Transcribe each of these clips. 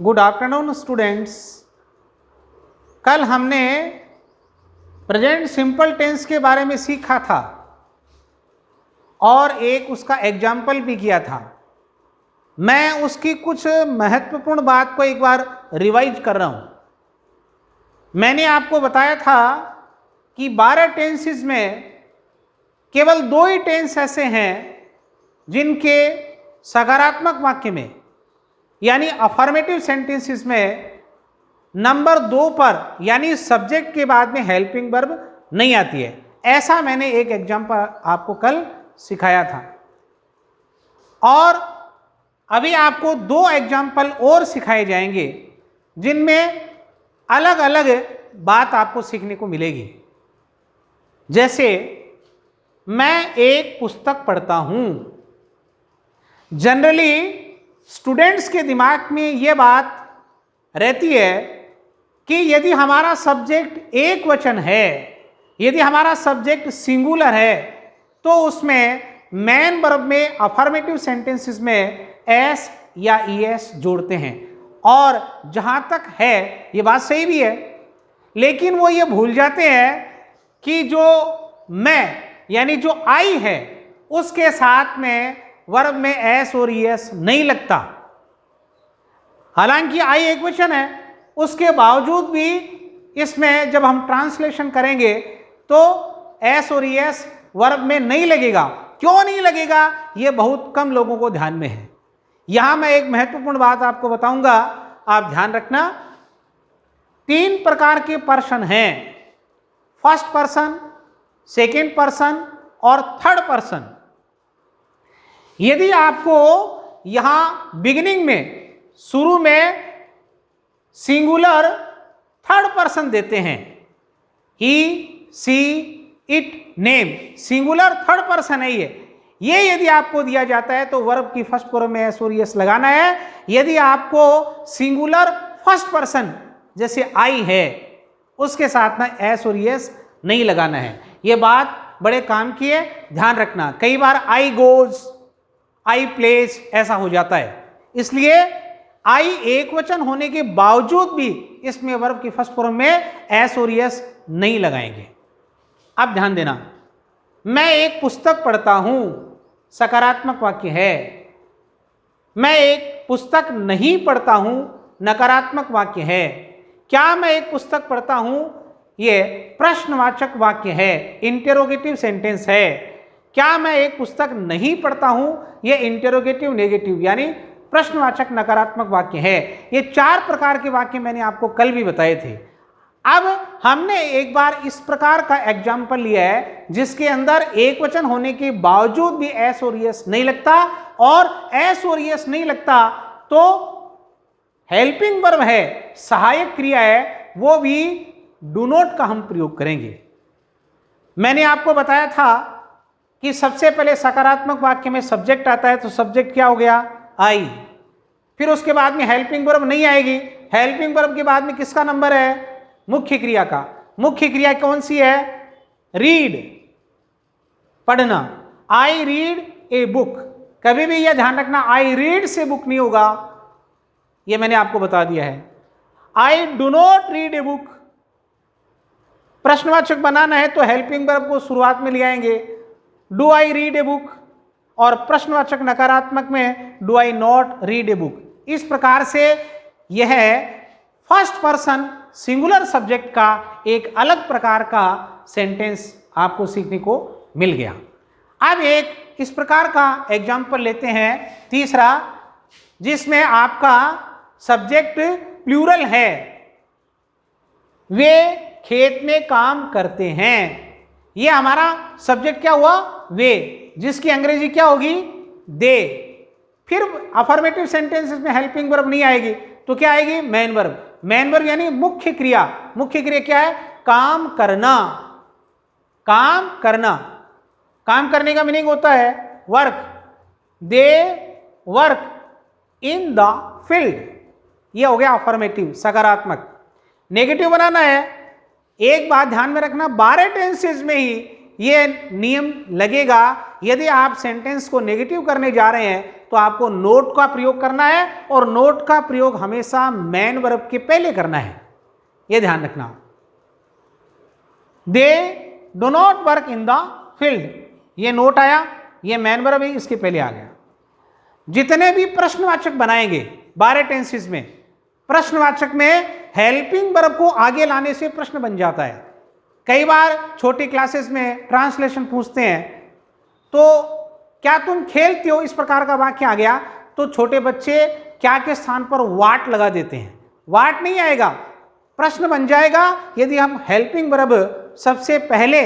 Good afternoon students. कल हमने present simple tense के बारे में सीखा था और एक उसका एग्जाम्पल भी किया था। मैं उसकी कुछ महत्वपूर्ण बात को एक बार रिवाइज कर रहा हूं। मैंने आपको बताया था कि 12 टेंसेस में केवल 2 ही टेंस ऐसे हैं जिनके सकारात्मक वाक्य में यानी अफर्मेटिव सेंटेंसेस में नंबर 2 पर यानी सब्जेक्ट के बाद में हेल्पिंग वर्ब नहीं आती है। ऐसा मैंने एक एग्जाम्पल आपको कल सिखाया था और अभी आपको 2 एग्जाम्पल और सिखाए जाएंगे जिनमें अलग अलग बात आपको सीखने को मिलेगी। जैसे मैं एक पुस्तक पढ़ता हूं। जनरली स्टूडेंट्स के दिमाग में यह बात रहती है कि यदि हमारा सब्जेक्ट एक वचन है, यदि हमारा सब्जेक्ट सिंगुलर है, तो उसमें मेन वर्ब में अफर्मेटिव सेंटेंसेस में एस या ईएस जोड़ते हैं। और जहां तक है ये बात सही भी है, लेकिन वो ये भूल जाते हैं कि जो मैं यानी जो आई है उसके साथ में वर्ब में एस और ईएस नहीं लगता। हालांकि आई एक वचन है, उसके बावजूद भी इसमें जब हम ट्रांसलेशन करेंगे तो एस और ईएस वर्ब में नहीं लगेगा। क्यों नहीं लगेगा यह बहुत कम लोगों को ध्यान में है। यहां मैं एक महत्वपूर्ण बात आपको बताऊंगा, आप ध्यान रखना। 3 प्रकार के पर्सन हैं, फर्स्ट पर्सन, सेकेंड पर्सन और थर्ड पर्सन। यदि आपको यहां बिगिनिंग में शुरू में सिंगुलर थर्ड पर्सन देते हैं, he, she, it, name, singular third person है ये यदि आपको दिया जाता है तो वर्ब की फर्स्ट फॉर्म में एस और एस लगाना है। यदि आपको सिंगुलर फर्स्ट पर्सन जैसे आई है उसके साथ में एस और एस नहीं लगाना है। यह बात बड़े काम की है, ध्यान रखना। कई बार आई गोज, आई प्लेस ऐसा हो जाता है, इसलिए आई एक वचन होने के बावजूद भी इसमें वर्ब की फर्स्ट फॉर्म में एस और एस नहीं लगाएंगे। अब ध्यान देना, मैं एक पुस्तक पढ़ता हूं, सकारात्मक वाक्य है। मैं एक पुस्तक नहीं पढ़ता हूं, नकारात्मक वाक्य है। क्या मैं एक पुस्तक पढ़ता हूं, यह प्रश्नवाचक वाक्य है, इंटेरोगेटिव सेंटेंस है। क्या मैं एक पुस्तक नहीं पढ़ता हूं, यह इंटेरोगेटिव नेगेटिव यानी प्रश्नवाचक नकारात्मक वाक्य है। ये 4 प्रकार के वाक्य मैंने आपको कल भी बताए थे। अब हमने एक बार इस प्रकार का एग्जाम्पल लिया है जिसके अंदर एक वचन होने के बावजूद भी एस और एस नहीं लगता, और एस और एस नहीं लगता तो हेल्पिंग वर्ब है, सहायक क्रिया है, वो भी डू नॉट का हम प्रयोग करेंगे। मैंने आपको बताया था कि सबसे पहले सकारात्मक वाक्य में सब्जेक्ट आता है, तो सब्जेक्ट क्या हो गया, आई। फिर उसके बाद में हेल्पिंग वर्ब नहीं आएगी। हेल्पिंग वर्ब के बाद में किसका नंबर है, मुख्य क्रिया का। मुख्य क्रिया कौन सी है, रीड, पढ़ना। I read a book. कभी भी यह ध्यान रखना, आई रीड से बुक नहीं होगा, यह मैंने आपको बता दिया है। I do not read a book. प्रश्नवाचक बनाना है तो हेल्पिंग वर्ब को शुरुआत में ले आएंगे, do I read a book, और प्रश्नवाचक नकारात्मक में do I not read a book. इस प्रकार से यह फर्स्ट पर्सन सिंगुलर सब्जेक्ट का एक अलग प्रकार का सेंटेंस आपको सीखने को मिल गया। अब एक इस प्रकार का एग्जाम्पल लेते हैं, तीसरा, जिसमें आपका सब्जेक्ट प्लूरल है। वे खेत में काम करते हैं। यह हमारा सब्जेक्ट क्या हुआ, वे, जिसकी अंग्रेजी क्या होगी, दे। फिर अफर्मेटिव सेंटेंसेस में हेल्पिंग वर्ब नहीं आएगी तो क्या आएगी, मेन वर्ब। मेन वर्ब यानी मुख्य क्रिया। मुख्य क्रिया क्या है, काम करना। काम करना, काम करने का मीनिंग होता है work. They work in the field, यह हो गया अफर्मेटिव, सकारात्मक। नेगेटिव बनाना है, एक बात ध्यान में रखना, 12 टेंसेज में ही ये नियम लगेगा, यदि आप सेंटेंस को नेगेटिव करने जा रहे हैं तो आपको नोट का प्रयोग करना है, और नोट का प्रयोग हमेशा मैन वर्ब के पहले करना है, यह ध्यान रखना। They do not work in the field, ये नोट आया, ये मैन वर्ब है, इसके पहले आ गया। जितने भी प्रश्नवाचक बनाएंगे 12 टेंसेस में, प्रश्नवाचक में हेल्पिंग वर्ब को आगे लाने से प्रश्न बन जाता है। कई बार छोटी क्लासेस में ट्रांसलेशन पूछते हैं, तो क्या तुम खेलते हो, इस प्रकार का वाक्य आ गया तो छोटे बच्चे क्या के स्थान पर वाट लगा देते हैं। वाट नहीं आएगा, प्रश्न बन जाएगा। यदि हम हेल्पिंग वर्ब सबसे पहले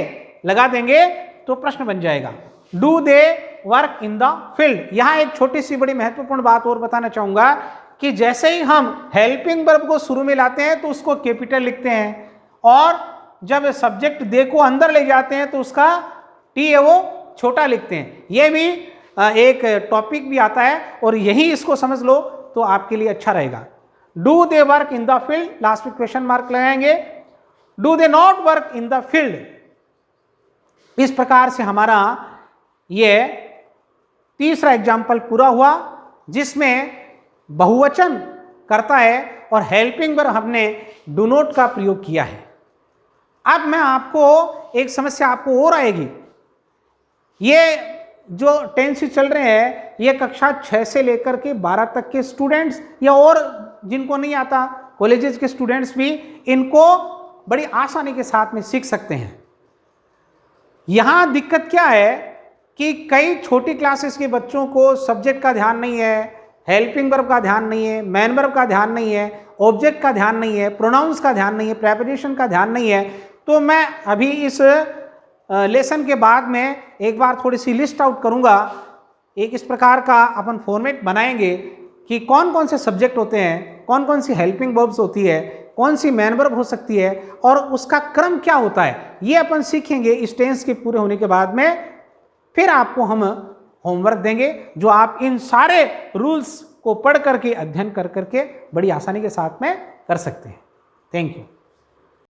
लगा देंगे तो प्रश्न बन जाएगा। Do they work in the field. यहां एक छोटी सी बड़ी महत्वपूर्ण बात और बताना चाहूंगा कि जैसे ही हम हेल्पिंग वर्ब को शुरू में लाते हैं तो उसको कैपिटल लिखते हैं, और जब सब्जेक्ट दे को अंदर ले जाते हैं तो उसका टी है वो छोटा लिखते हैं। यह भी एक टॉपिक भी आता है, और यही इसको समझ लो तो आपके लिए अच्छा रहेगा। Do they work in the field, last में क्वेश्चन मार्क लगाएंगे। Do they not work in the field. इस प्रकार से हमारा ये तीसरा एग्जाम्पल पूरा हुआ, जिसमें बहुवचन करता है और हेल्पिंग वर्ब हमने डू नॉट का प्रयोग किया है। अब मैं आपको एक समस्या आपको और आएगी। ये जो टेंसेस चल रहे हैं, ये कक्षा 6 से लेकर के 12 तक के स्टूडेंट्स, या और जिनको नहीं आता कॉलेजेस के स्टूडेंट्स भी इनको बड़ी आसानी के साथ में सीख सकते हैं। यहां दिक्कत क्या है कि कई छोटी क्लासेस के बच्चों को सब्जेक्ट का ध्यान नहीं है, हेल्पिंग वर्ब का ध्यान नहीं है, मैन वर्ब का ध्यान नहीं है, ऑब्जेक्ट का ध्यान नहीं है, प्रोनाउंस का ध्यान नहीं है, प्रेपोजिशन का ध्यान नहीं है। तो मैं अभी इस लेसन के बाद में एक बार थोड़ी सी लिस्ट आउट करूंगा। एक इस प्रकार का अपन फॉर्मेट बनाएंगे कि कौन कौन से सब्जेक्ट होते हैं, कौन कौन सी हेल्पिंग वर्ब्स होती है, कौन सी मैन वर्ब हो सकती है, और उसका क्रम क्या होता है, ये अपन सीखेंगे इस टेंस के पूरे होने के बाद में। फिर आपको हम होमवर्क देंगे, जो आप इन सारे रूल्स को पढ़ करके, अध्ययन कर करके बड़ी आसानी के साथ में कर सकते हैं। Thank you.